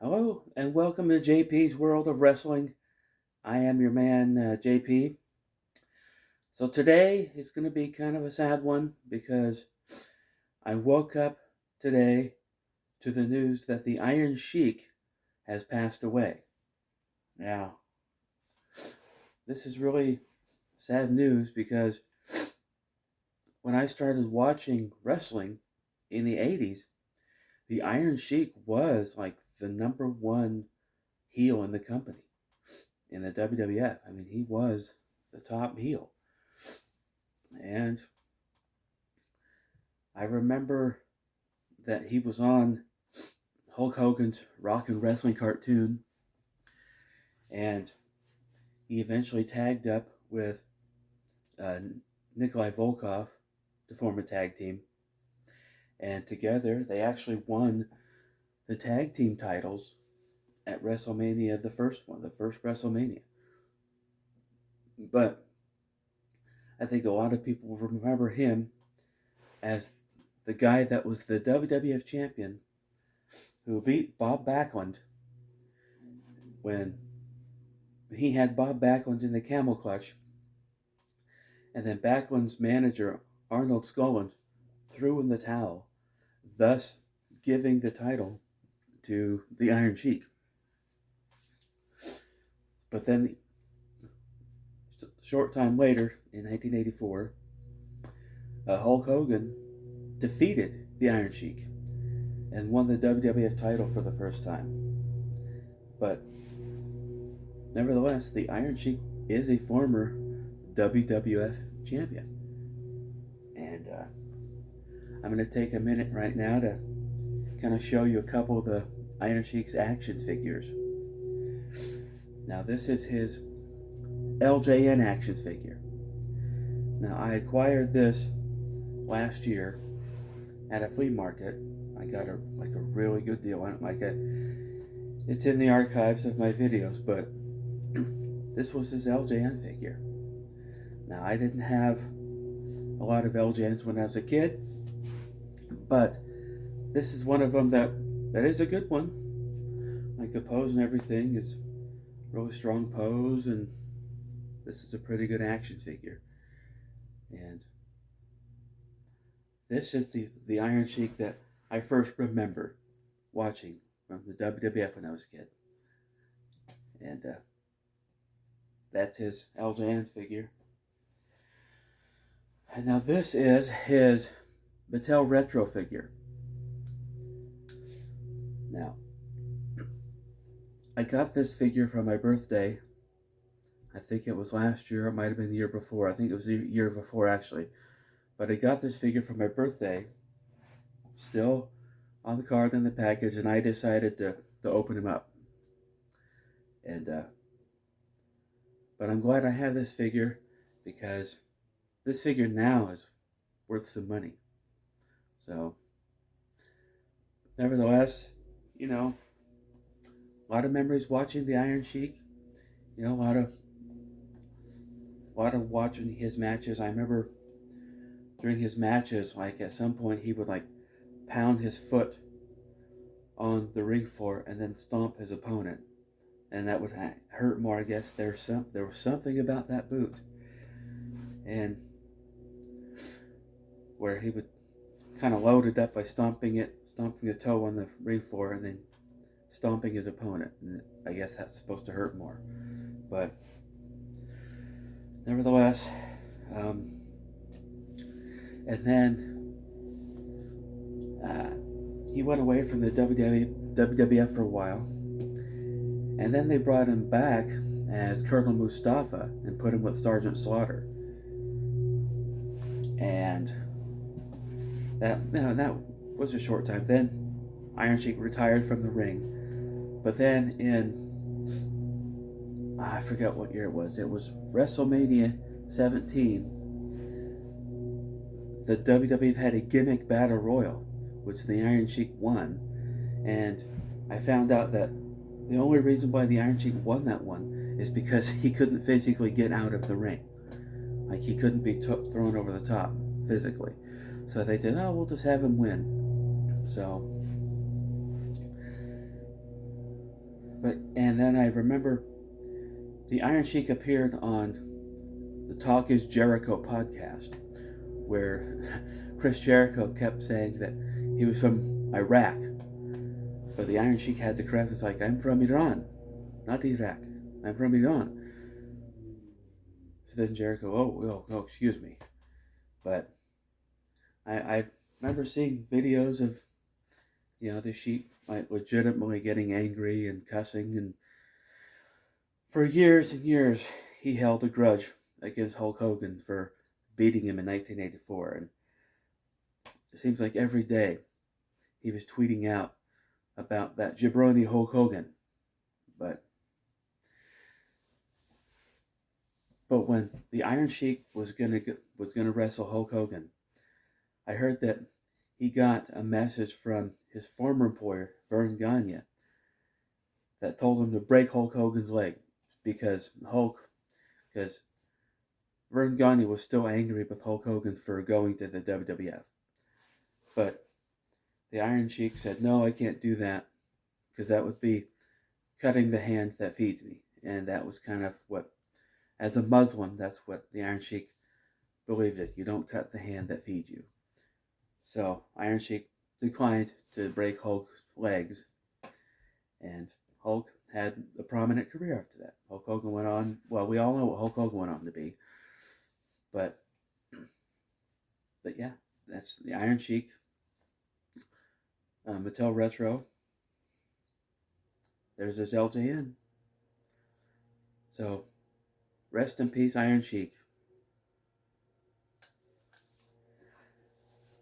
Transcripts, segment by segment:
Hello and welcome to J.P.'s World of Wrestling. I am your man, J.P. So today is going to be kind of a sad one because I woke up today to the news that the Iron Sheik has passed away. Now, this is really sad news because when I started watching wrestling in the 80s, the Iron Sheik was like the number one heel in the company, in the WWF. I mean, he was the top heel. And I remember that he was on Hulk Hogan's Rock and Wrestling cartoon, and he eventually tagged up with uh, Nikolai Volkov to form a tag team. And together, they actually won the tag team titles at WrestleMania, the first WrestleMania. But I think a lot of people remember him as the guy that was the WWF champion who beat Bob Backlund when he had Bob Backlund in the camel clutch, and then Backlund's manager, Arnold Skolin, threw in the towel, thus giving the title to the Iron Sheik. But then, a short time later, in 1984, Hulk Hogan defeated the Iron Sheik and won the WWF title for the first time. But nevertheless, the Iron Sheik is a former WWF champion. And I'm going to take a minute right now to kind of show you a couple of the Iron Sheik's action figures. Now, this is his LJN action figure. Now, I acquired this last year at a flea market. I got a really good deal on it. It's in the archives of my videos, but this was his LJN figure. Now, I didn't have a lot of LJNs when I was a kid, but this is one of them that is a good one. Like the pose and everything is really strong pose, and this is a pretty good action figure. And this is the Iron Sheik that I first remember watching from the WWF when I was a kid. And that's his LJN figure. And now this is his Mattel Retro figure. Now, I got this figure for my birthday. I think it was last year. It might have been the year before. I think it was the year before, actually. But I got this figure for my birthday, still on the card in the package, and I decided to open him up. And but I'm glad I have this figure because this figure now is worth some money. So, nevertheless, a lot of memories watching the Iron Sheik. A lot of watching his matches. I remember during his matches, like at some point he would like pound his foot on the ring floor and then stomp his opponent, and that would hurt more. I guess there was something about that boot, and where he would kind of load it up by stomping a toe on the ring floor and then stomping his opponent. And I guess that's supposed to hurt more, but nevertheless, and then he went away from the WWF for a while, and then they brought him back as Colonel Mustafa and put him with Sergeant Slaughter, and that was a short time. Then Iron Sheik retired from the ring, but then I forgot what year it was. It was WrestleMania 17. The WWF had a gimmick battle royal, which the Iron Sheik won, and I found out that the only reason why the Iron Sheik won that one is because he couldn't physically get out of the ring. Like, he couldn't be thrown over the top physically. So they did, we'll just have him win. So And then I remember the Iron Sheik appeared on the Talk Is Jericho podcast, where Chris Jericho kept saying that he was from Iraq, but the Iron Sheik had to correct. It's like, I'm from Iran, not Iraq. I'm from Iran. So then Jericho, oh, excuse me. But I remember seeing videos of the Sheik like legitimately getting angry and cussing, and for years and years he held a grudge against Hulk Hogan for beating him in 1984, and it seems like every day he was tweeting out about that jabroni Hulk Hogan. But when the Iron Sheik was gonna wrestle Hulk Hogan, I heard that he got a message from his former employer Vern Gagne that told him to break Hulk Hogan's leg because because Vern Gagne was still angry with Hulk Hogan for going to the WWF. But the Iron Sheik said, no, I can't do that because that would be cutting the hand that feeds me. And that was kind of what, as a Muslim, that's what the Iron Sheik believed it. You don't cut the hand that feeds you. So Iron Sheik declined to break Hulk's legs, and Hulk had a prominent career after that. Hulk Hogan went on, well, we all know what Hulk Hogan went on to be, but yeah, that's the Iron Sheik. Mattel Retro. There's his LJN. So, rest in peace, Iron Sheik.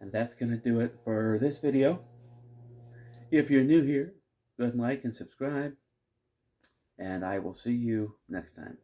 And that's going to do it for this video. If you're new here, go ahead and like and subscribe. And I will see you next time.